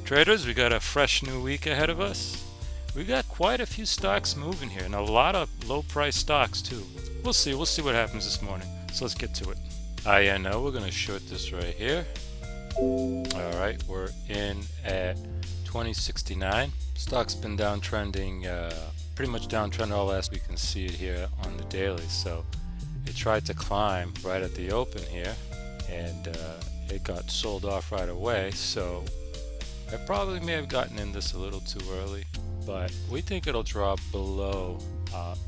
Traders, we got a fresh new week ahead of us. We got quite a few stocks moving here and a lot of low price stocks too. We'll see what happens this morning. So let's get to it. INO, we're going to short this right here. Alright, we're in at 2069. Stock's been downtrending, pretty much downtrend all last week. You can see it here on the daily. So it tried to climb right at the open here and it got sold off right away. So I probably may have gotten in this a little too early, but we think it'll drop below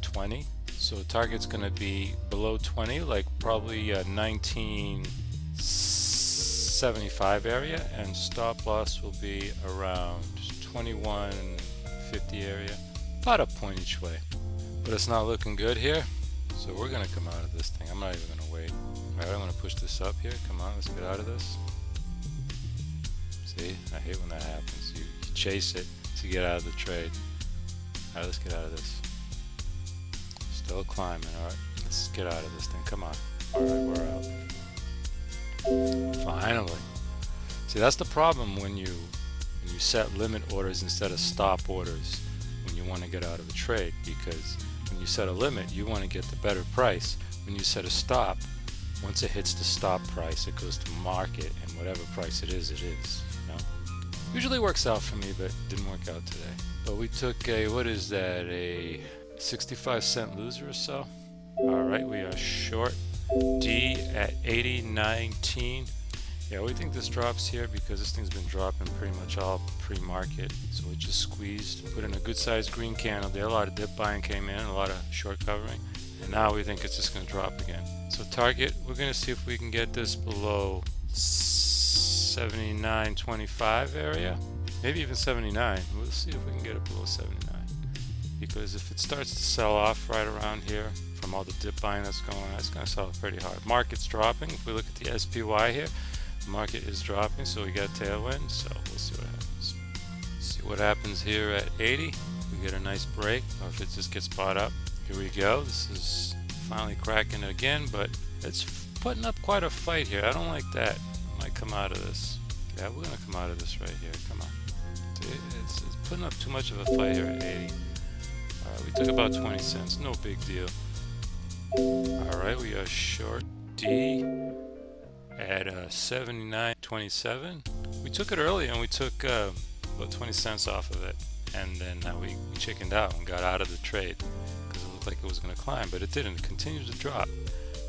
20. So target's going to be below 20, like probably 1975 area, and stop loss will be around 2150 area, about a point each way. But it's not looking good here, so we're going to come out of this thing. I'm not even going to wait. Alright, I'm going to push this up here. Come on, let's get out of this. See, I hate when that happens. You chase it to get out of the trade. Alright, let's get out of this. Still climbing. Alright, let's get out of this thing. Come on. Alright, we're out. Finally. See, that's the problem when you set limit orders instead of stop orders when you want to get out of a trade, because when you set a limit, you want to get the better price. When you set a stop, once it hits the stop price, it goes to market, and whatever price it is, it is. Usually works out for me, but didn't work out today. But we took a, what is that, a 65-cent loser or so. Alright, we are short D at 80.19. Yeah, we think this drops here because this thing's been dropping pretty much all pre-market. So we just squeezed, put in a good sized green candle there. A lot of dip buying came in, a lot of short covering. And now we think it's just going to drop again. So target, we're going to see if we can get this below 79.25 area, maybe even 79. We'll see if we can get it below 79, because if it starts to sell off right around here from all the dip buying that's going on, it's going to sell pretty hard. Market's dropping. If we look at the SPY here, the market is dropping, so we got tailwind. So we'll see what happens. See what happens here at 80. We get a nice break, or if it just gets bought up. Here we go. This is finally cracking it again, but it's putting up quite a fight here. I don't like that. Might come out of this. Yeah, we're gonna come out of this right here. Come on. It's putting up too much of a fight here at 80. Alright, we took about 20 cents. No big deal. Alright, we are short D at 79.27. We took it early and we took about 20 cents off of it. And then we chickened out and got out of the trade because it looked like it was going to climb, but it didn't. It continued to drop.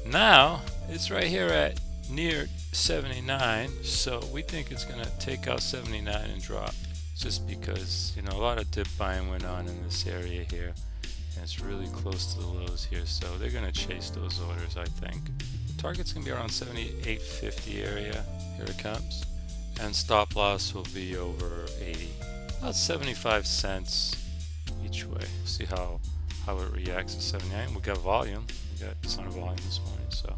Now, it's right here at near 79, so we think it's going to take out 79 and drop, just because, you know, a lot of dip buying went on in this area here, and it's really close to the lows here, so they're going to chase those orders. I think target's going to be around 78.50 area. Here it comes, and stop loss will be over 80, about 75 cents each way. See how it reacts to 79. We got volume, we got a ton of volume this morning, so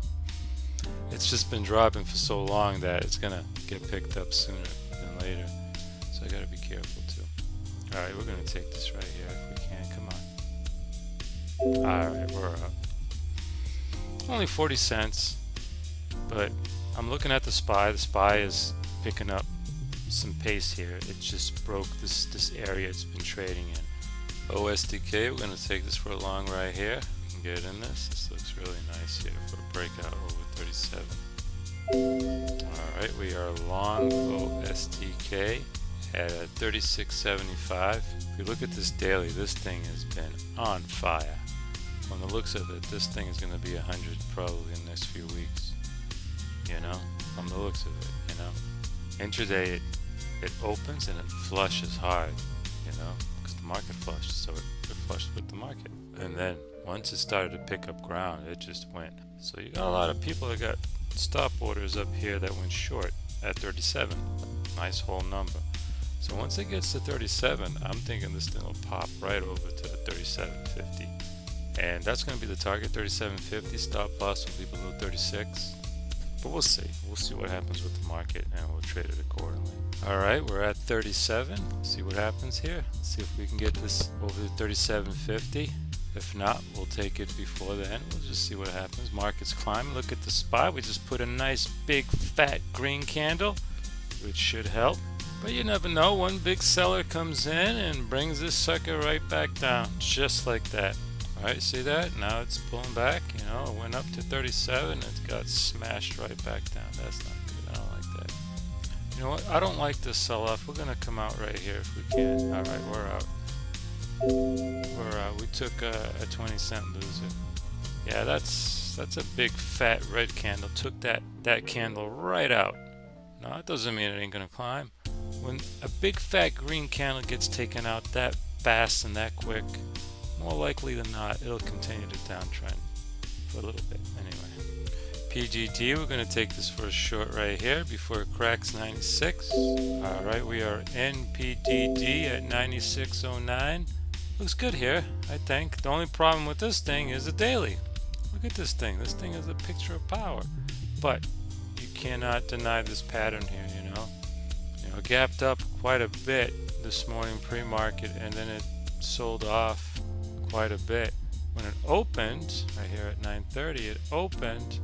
it's just been dropping for so long that it's gonna get picked up sooner than later. So I gotta be careful too. Alright, we're gonna take this right here if we can. Come on. Alright, we're up. Only 40 cents. But I'm looking at the SPY. The SPY is picking up some pace here. It just broke this area it's been trading in. ostk, we're gonna take this for a long ride here. Get in this. This looks really nice here for a breakout over 37. Alright, we are long ostk at 36.75. If you look at this daily, this thing has been on fire. From the looks of it, this thing is going to be 100 probably in the next few weeks. You know, from the looks of it, you know. Intraday, it opens and it flushes hard, you know, because the market flushed, so it flushed with the market. And then once it started to pick up ground, it just went. So you got a lot of people that got stop orders up here that went short at 37. Nice whole number. So once it gets to 37, I'm thinking this thing will pop right over to 37.50. And that's going to be the target, 37.50. Stop loss will be below 36. But we'll see. We'll see what happens with the market, and we'll trade it accordingly. Alright, we're at 37. See what happens here. Let's see if we can get this over to 37.50. If not, we'll take it before then. We'll just see what happens. Market's climbing. Look at the SPY. We just put a nice big fat green candle, which should help. But you never know, one big seller comes in and brings this sucker right back down, just like that. Alright, see that? Now it's pulling back, you know, it went up to 37 and it got smashed right back down. That's not good, I don't like that. You know what, I don't like this sell-off. We're gonna come out right here if we can. Alright, we're out. We're out. We took a 20-cent loser. Yeah, that's a big fat red candle. Took that candle right out. No, it doesn't mean it ain't gonna climb. When a big fat green candle gets taken out that fast and that quick, more likely than not, it'll continue to downtrend for a little bit. Anyway, PGD, we're going to take this for a short right here before it cracks 96. Alright, we are in PDD at 96.09. Looks good here, I think. The only problem with this thing is the daily. Look at this thing. This thing is a picture of power. But you cannot deny this pattern here, you know. Gapped up quite a bit this morning pre-market, and then it sold off quite a bit. When it opened, right here at 9:30, it opened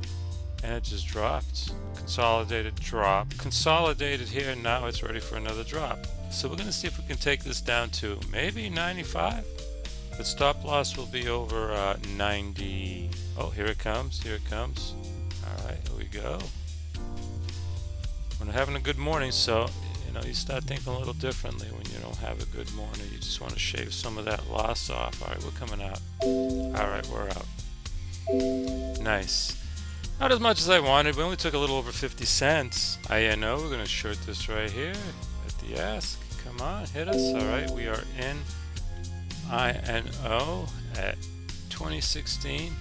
and it just dropped. Consolidated drop. Consolidated here, and now it's ready for another drop. So we're going to see if we can take this down to maybe 95. The stop loss will be over 90. Oh, here it comes. Here it comes. Alright, here we go. We're having a good morning, so you know, you start thinking a little differently when you don't have a good morning. You just want to shave some of that loss off. Alright, we're coming out. Alright, we're out. Nice. Not as much as I wanted. We only took a little over 50 cents. INO, we're going to short this right here at the ask. Come on, hit us. Alright, we are in INO at 2016.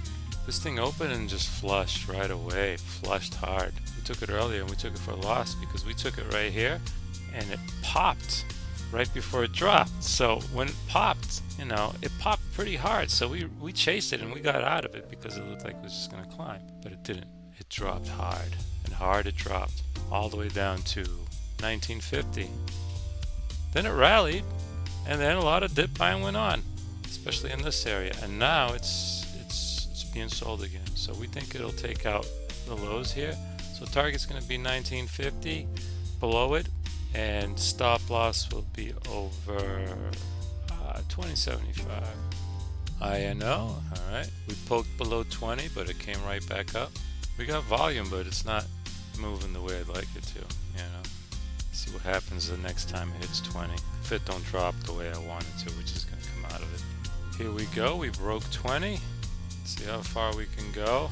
This thing opened and just flushed right away. Flushed hard. We took it earlier and we took it for a loss because we took it right here. And it popped right before it dropped. So when it popped, you know, it popped pretty hard. So we chased it and we got out of it because it looked like it was just going to climb. But it didn't. It dropped hard. And hard it dropped all the way down to 1950. Then it rallied. And then a lot of dip buying went on, especially in this area. And now it's being sold again. So we think it'll take out the lows here. So target's going to be 1950. Below it. And stop loss will be over 2075. INO, alright. We poked below 20, but it came right back up. We got volume, but it's not moving the way I'd like it to, you know. See what happens the next time it hits 20. If it don't drop the way I want it to, we're just going to come out of it. Here we go, we broke 20. Let's see how far we can go.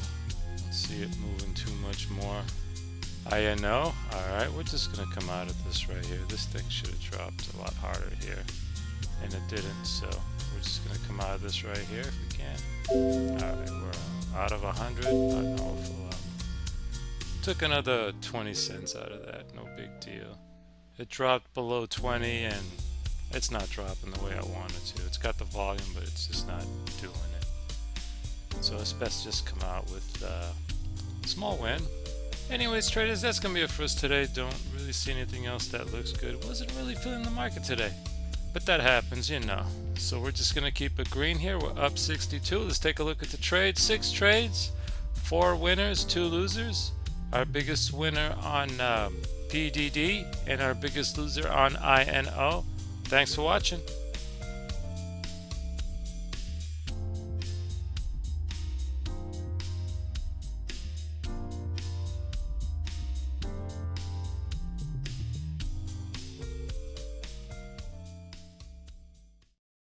Let's see it moving too much more. INO, alright, we're just going to come out of this right here. This thing should have dropped a lot harder here, and it didn't, so we're just going to come out of this right here if we can. Alright, we're out of 100, not an awful lot. Took another 20 cents out of that, no big deal. It dropped below 20, and it's not dropping the way I want it to. It's got the volume, but it's just not doing it. So it's best just come out with a small win. Anyways, traders, that's going to be it for us today. Don't really see anything else that looks good. Wasn't really feeling the market today. But that happens, you know. So we're just going to keep it green here. We're up 62. Let's take a look at the trades. 6 trades, 4 winners, 2 losers. Our biggest winner on PDD and our biggest loser on INO. Thanks for watching.